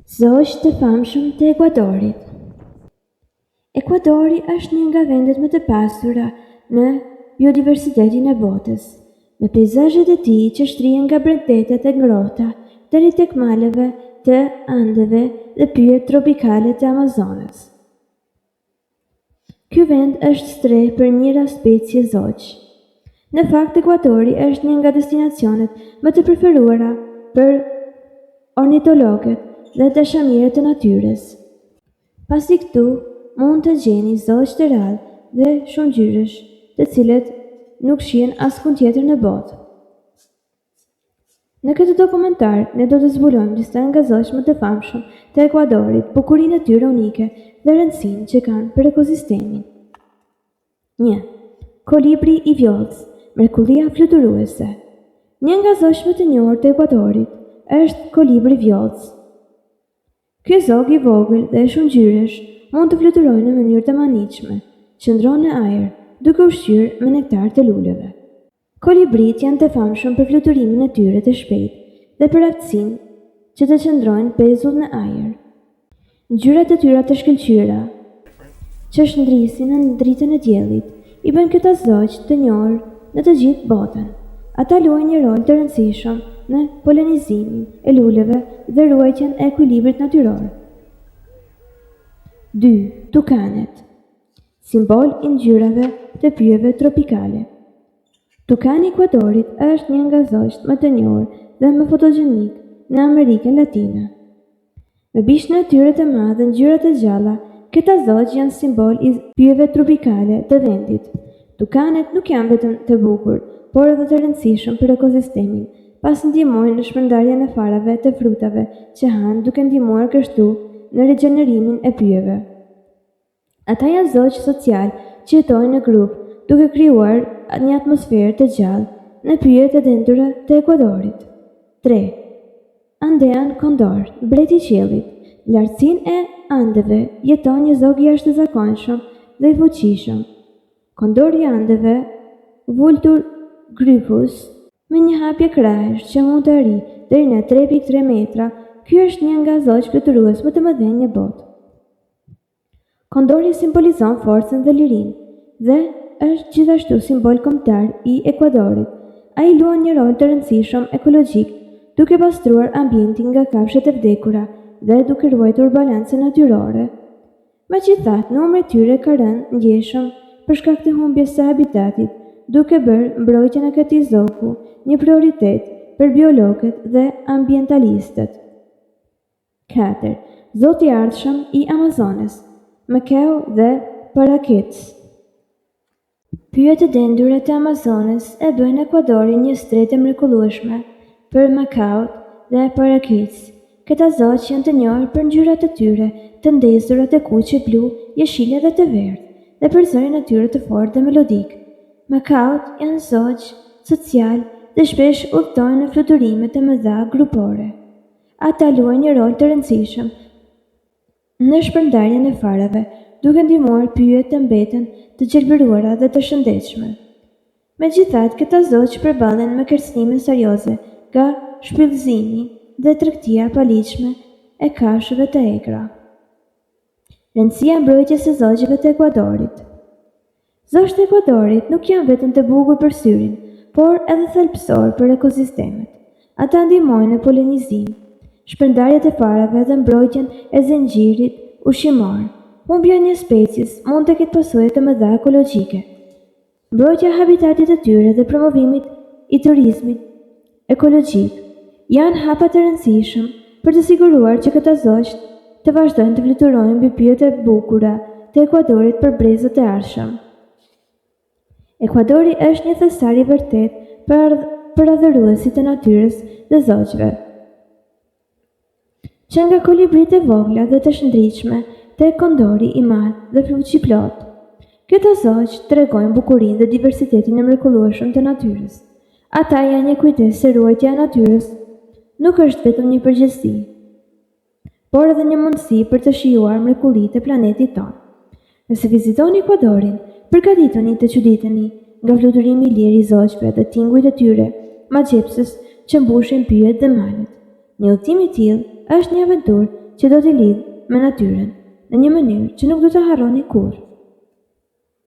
Zogjë të famshëm të Ekuadorit. Ekuadori është një nga vendet më të pasura në biodiversitetin e botës, me peizazhet e tij që shtrihen nga bretetet e ngrohta deri tek maleve të Andeve dhe pyjet tropikale të Amazonës. Ky vend është streh për njëra specie zogj. Në fakt, Ekuadori është një nga destinacionet më të preferuara për ornitologët dhe dashamirët e natyrës. Pasi këtu mund të gjeni zogj të rrallë dhe shumëngjyrësh, të cilët nuk shihen askund tjetër në botë. Në këtë dokumentar, ne do të zbulojmë disa nga zogjtë më të famshëm të Ekuadorit, bukurinë e tyre unike dhe rëndësinë që kanë për ekosistemin. 1. Kolibri i vjollcë, mrekullia fluturuese. Një nga zogjtë më të njohur të Ekuadorit është kolibri vjollcë. Ky zog i vogël dhe shumëngjyrësh mund të fluturojë në mënyrë të maniqme, qëndron në ajër, duke ushqyer me nektar të luleve. Kolibrit janë të famshëm për fluturimin e tyre të shpejtë dhe për aftësinë që të qëndrojnë pezull në ajër. Ngjyrat e tyre të shkëlqyera, që shndrisin në dritën e diellit, i bën këta zogj të njohur në të gjithë botën. Ata luajnë një rol të rëndësishëm në polenizimin e luleve dhe ruajtjen e ekuilibrit natyror. 2. Tukanet, simbol i ngjyrave të pyjeve tropikale. Tukani i Ekuadorit është një nga zogjtë më të njohur dhe më fotogjenik në Amerikën Latine. Me bishën e tyre të madhe dhe ngjyrat e gjalla, këta zogj janë simbol i pyjeve tropikale të vendit. Tukanet nuk janë vetëm të bukur, por edhe të rëndësishëm për ekosistemin, pas ndihmojnë në shpërndarjen e farave të frutave që hanë, duke ndihmuar kështu në rigjenerimin e pyjeve. Ata janë zogj social që jetojnë në grup, duke krijuar një atmosferë të gjallë në pyjet e dentura të Ekuadorit. 3. Andean Condor, mbreti i qiellit. Në lartësinë e Andeve jeton një zog i jashtëzakonshëm dhe i fuqishëm. Kondori i Andeve, Vultur grypus, me një hapje krahesh që mund të arrijë deri në 3.3 metra, ky është një nga zogjtë fluturues më të mëdhenj në botë. Kondori simbolizon forcën dhe lirinë dhe është gjithashtu simbol kombëtar i Ekuadorit. Ai luan një rol të rëndësishëm ekologjik, duke pastruar ambientin nga kafshët e vdekura dhe duke ruajtur balancën natyrore. Megjithatë, numri i tyre ka rënë ndjeshëm për shkak të humbjes së habitatit, duke bërë mbrojtjen e këtij zogu një prioritet për biologët dhe ambientalistët. 4. Zoti i ardhshëm i Amazonës, Macao dhe Paraquets. Pyjet e dendura të Amazonës e bëjnë Ekuadorin një stretë e mrekullueshme për Macaut dhe Paraquets. Këta zogj janë të njohur për ngjyrat e tyre të ndezura të kuqe, blu, jeshile dhe të verdhë, dhe për zërin e tyre të fortë dhe melodik. Macaut janë zogj social dhe shpesh udhtojnë në fluturimet e mëdha grupore. Ata luajnë një rol të rëndësishëm në shpërndarjen e farave, duke ndihmuar pyjet të mbeten të gjelbëruara dhe të shëndetshme. Megjithatë, këta zogj përballen me kërcënime serioze nga shpyllëzimi dhe tregtia e paligjshme e kafshëve të egra. Rëndësia e mbrojtjes së zogjve të Ekuadorit. Zogjtë e Ekuadorit nuk janë vetëm të bukur për syrin, por edhe thelbësor për ekosistemet. Ata ndihmojnë në polenizim, shpërndarjen e farave dhe mbrojtjen e zinxhirit ushqimor. Humbja e një species mund të ketë pasojë të mëdha ekologjike. Mbrojtja e habitatit të tyre dhe promovimi i turizmit ekologjik janë hapa të rëndësishëm për të siguruar që këta zogjtë të vazhdojnë të fluturojnë mbi pyjet e bukura të Ekuadorit për brezët e ardhshëm. Ekuadori është një thesar i vërtet për adhuruesit e natyrës dhe zogjve. Që nga kolibrit e vogla dhe të shëndritshme te kondori i madh dhe fuqi plot. Këta zogj tregojnë bukurinë dhe diversitetin e mrekullueshëm të natyrës. Ata janë një kujdes se ruajtja e natyrës nuk është vetëm një përgjegjësi, por edhe një mundësi për të shijuar mrekullitë e planetit tonë. Nëse vizitoni Ekuadorin, përgatituni të çuditeni nga fluturimi i lirë i zogjve dhe tingujt e tyre, magjepsës që mbushin pyjet dhe malet. Një udhtim i tillë është një aventurë që do t'i lidh me natyrën në një mënyrë që nuk do ta harroni kurrë.